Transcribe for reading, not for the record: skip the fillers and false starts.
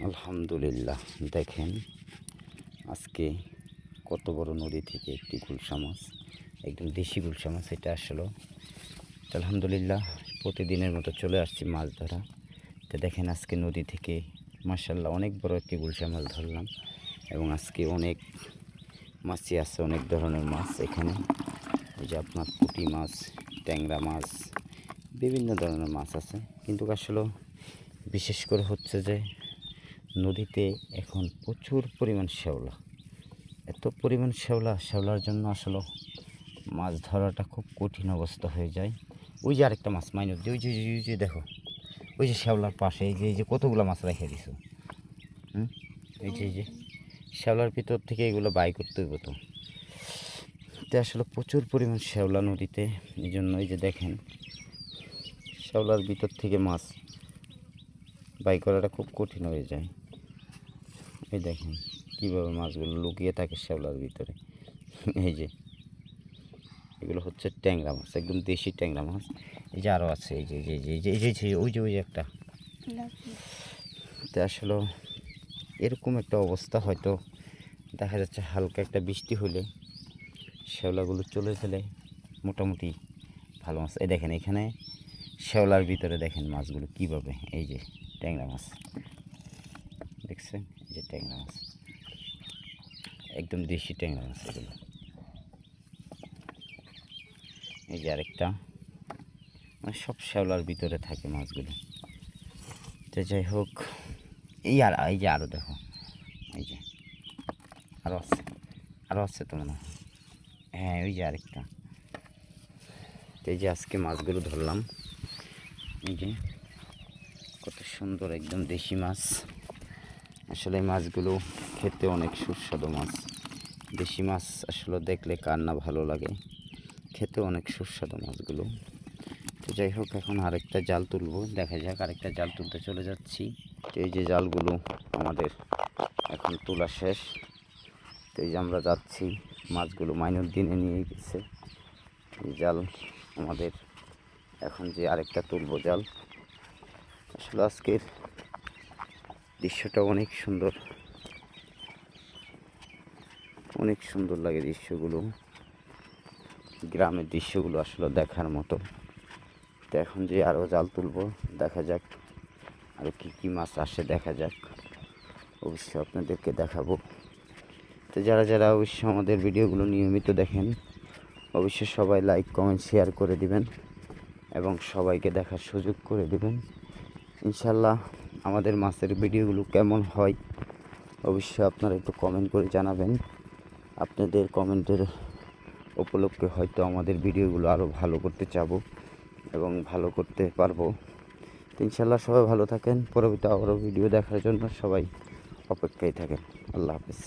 আলহামদুলিল্লাহ, দেখেন আজকে কত বড় নদী থেকে একটি গুলশা মাছ, একদম দেশি গুলশা মাছ এটা আসলো। আলহামদুলিল্লাহ, প্রতিদিনের মতো চলে আসছি মাছ ধরা। তো দেখেন আজকে নদী থেকে মাশাআল্লাহ অনেক বড় একটি গুলশা মাছ ধরলাম, এবং আজকে অনেক মাছই আছে, অনেক ধরনের মাছ এখানে। এই যে আপনার পুঁটি মাছ, ট্যাংরা মাছ, বিভিন্ন ধরনের মাছ আছে। কিন্তু আসলে বিশেষ করে হচ্ছে যে নদীতে এখন প্রচুর পরিমাণ শ্যাওলা, এত পরিমাণ শ্যাওলার জন্য আসলে মাছ ধরাটা খুব কঠিন অবস্থা হয়ে যায়। ওই যে আরেকটা মাছ মাইনর দিয়ে, ওই যে দেখো, ওই যে শ্যাওলার পাশে এই যে কতগুলো মাছ রেখে দিছো। এই যে শ্যাওলার ভিতর থেকে এগুলো বাই করতে হইব। তো আসলে প্রচুর পরিমাণ শ্যাওলা নদীতে, এই জন্য এই যে দেখেন শ্যাওলার ভিতর থেকে মাছ বাই করাটা খুব কঠিন হয়ে যায়। এই দেখেন কীভাবে মাছগুলো লুকিয়ে থাকে শ্যাওলার ভিতরে। এই যে এগুলো হচ্ছে ট্যাংরা মাছ, একদম দেশি ট্যাংরা মাছ। এই যে আরও আছে, ওই যে একটা। তো আসলে এরকম একটা অবস্থা, হয়তো দেখা যাচ্ছে হালকা একটা বৃষ্টি হলে শ্যাওলাগুলো চলে গেলে মোটামুটি ভালো মাছ। এই দেখেন এখানে শ্যাওলার ভিতরে দেখেন মাছগুলো কীভাবে, এই যে ট্যাংরা মাছ দেখছেন, এই যে ট্যাংরা মাছ, একদম দেশি ট্যাংরা মাছ এগুলো। এই যে আরেকটা, মানে সব শ্যাওলার ভিতরে থাকে মাছগুলো। তো যাই হোক, এই যে আরও দেখো, এই যে আরও আছে তো মনে হয়। হ্যাঁ, ওই যে আরেকটা। তো এই যে আজকে মাছগুলো ধরলাম, এই যে কত সুন্দর একদম দেশি মাছ। আসলে এই মাছগুলো খেতে অনেক সুস্বাদু মাছ। দেশি মাছ আসলে দেখলে কার না ভালো লাগে, খেতে অনেক সুস্বাদু মাছগুলো। তো যাই হোক, এখন আরেকটা জাল তুলবো, দেখা যাক। আরেকটা জাল তুলতে চলে যাচ্ছি। তো এই যে জালগুলো আমাদের এখন তোলা শেষ। তো এই যে আমরা যাচ্ছি, মাছগুলো মাইনর দিনে নিয়ে গেছে। এই জাল আমাদের এখন যে আরেকটা তুলবো জাল। আসলে আজকের দৃশ্যটা অনেক সুন্দর, অনেক সুন্দর লাগে দৃশ্যগুলো, গ্রামের দৃশ্যগুলো আসলে দেখার মতো। তো এখন যে আরও জাল তুলবো, দেখা যাক আরও কী কী মাছ আসে, দেখা যাক, অবশ্যই আপনাদেরকে দেখাবো। তো যারা অবশ্যই আমাদের ভিডিওগুলো নিয়মিত দেখেন, অবশ্যই সবাই লাইক কমেন্ট শেয়ার করে দিবেন এবং সবাইকে দেখার সুযোগ করে দিবেন। ইনশাল্লাহ আমাদের মাছের ভিডিওগুলো কেমন হয় অবশ্যই আপনারা একটু কমেন্ট করে জানাবেন। আপনাদের কমেন্টের উপলক্ষে হয়তো আমাদের ভিডিওগুলো আরও ভালো করতে চাবো এবং ভালো করতে পারবো। ইনশাল্লাহ সবাই ভালো থাকেন, পরবর্তী আরও ভিডিও দেখার জন্য সবাই অপেক্ষায় থাকেন। আল্লাহ হাফেজ।